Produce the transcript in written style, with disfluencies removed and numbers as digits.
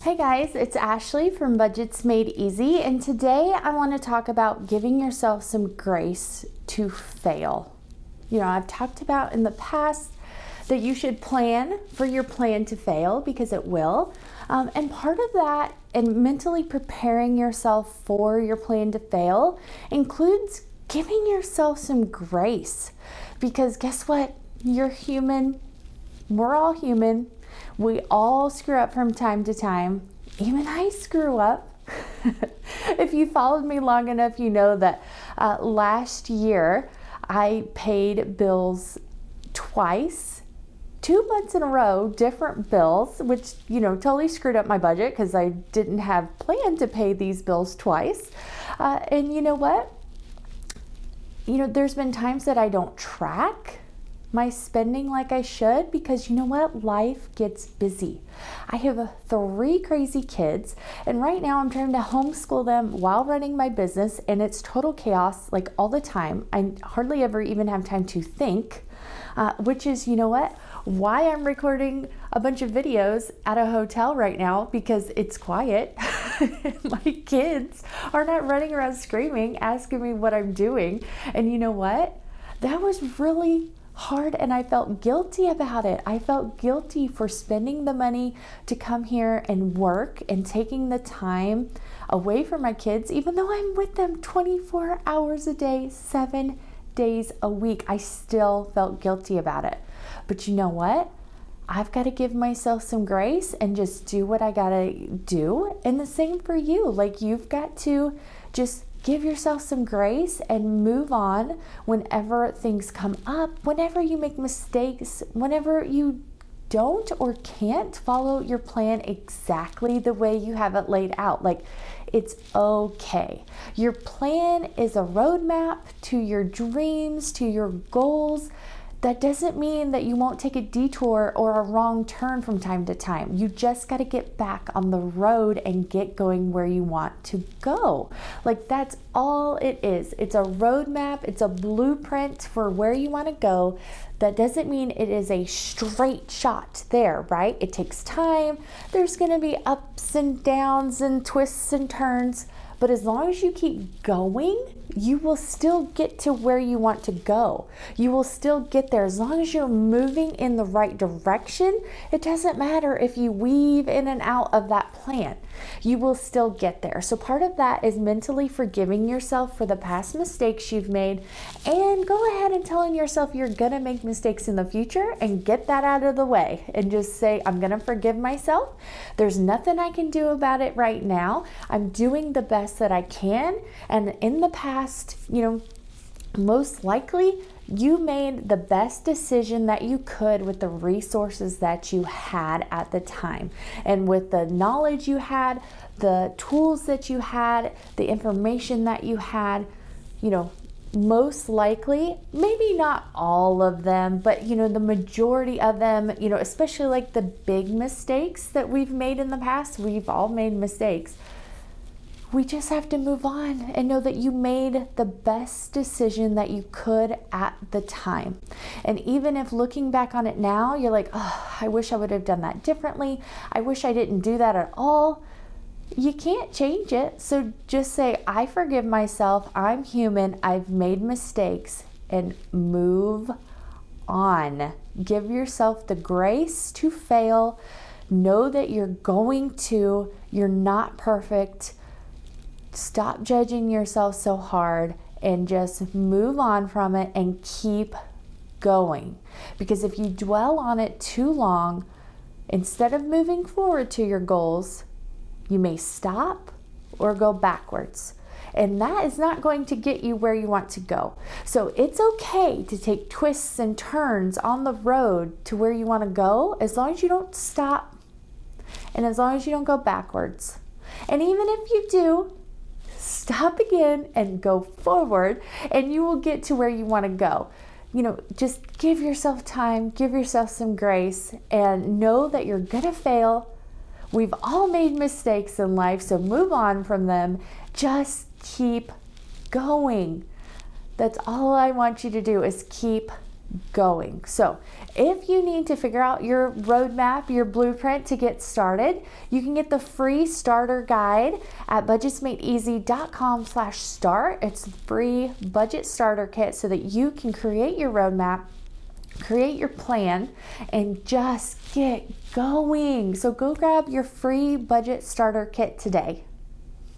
Hey guys, it's Ashley from Budgets Made Easy, and today I want to talk about giving yourself some grace to fail. I've talked about in the past that you should plan for your plan to fail because it will. And part of that and mentally preparing yourself for your plan to fail includes giving yourself some grace, because guess what? You're human. We're all human. We all screw up from time to time. Even I screw up. If you followed me long enough, you know that last year I paid bills twice, 2 months in a row, different bills, which, totally screwed up my budget because I didn't have planned to pay these bills twice. And you know what? There's been times that I don't track my spending like I should, because you know what? Life gets busy. I have 3 crazy kids, and right now I'm trying to homeschool them while running my business, and it's total chaos like all the time. I hardly ever even have time to think, which is, you know what? Why I'm recording a bunch of videos at a hotel right now, because it's quiet. My kids are not running around screaming, asking me what I'm doing. And you know what? That was really hard, and I felt guilty about it. I felt guilty for spending the money to come here and work and taking the time away from my kids, even though I'm with them 24 hours a day, 7 days a week. I still felt guilty about it. But you know what? I've got to give myself some grace and just do what I got to do. And the same for you. Like, you've got to just give yourself some grace and move on whenever things come up, whenever you make mistakes, whenever you don't or can't follow your plan exactly the way you have it laid out. Like, it's okay. Your plan is a roadmap to your dreams, to your goals. That doesn't mean that you won't take a detour or a wrong turn from time to time. You just got to get back on the road and get going where you want to go. Like, that's all it is. It's a roadmap. It's a blueprint for where you want to go. That doesn't mean it is a straight shot there, right? It takes time. There's going to be ups and downs and twists and turns. But as long as you keep going, you will still get to where you want to go. You will still get there. As long as you're moving in the right direction, it doesn't matter if you weave in and out of that plan. You will still get there. So part of that is mentally forgiving yourself for the past mistakes you've made, and go ahead and telling yourself you're going to make mistakes in the future and get that out of the way and just say, I'm going to forgive myself. There's nothing I can do about it right now. I'm doing the best that I can. And in the past, most likely you made the best decision that you could with the resources that you had at the time, and with the knowledge you had, the tools that you had, the information that you had. Most likely, maybe not all of them, but the majority of them, especially like the big mistakes that we've made in the past. We've all made mistakes. We just have to move on and know that you made the best decision that you could at the time. And even if looking back on it now, you're like, oh, I wish I would have done that differently. I wish I didn't do that at all. You can't change it. So just say, I forgive myself. I'm human. I've made mistakes, and move on. Give yourself the grace to fail. Know that you're not perfect. Stop judging yourself so hard and just move on from it and keep going. Because if you dwell on it too long, instead of moving forward to your goals, you may stop or go backwards. And that is not going to get you where you want to go. So it's okay to take twists and turns on the road to where you want to go, as long as you don't stop and as long as you don't go backwards. And even if you do, stop again and go forward, and you will get to where you want to go. Just give yourself time, give yourself some grace, and know that you're going to fail. We've all made mistakes in life, so move on from them. Just keep going. That's all I want you to do, is keep going. So if you need to figure out your roadmap, your blueprint to get started, you can get the free starter guide at budgetsmadeeasy.com/start. It's a free budget starter kit so that you can create your roadmap, create your plan, and just get going. So go grab your free budget starter kit today.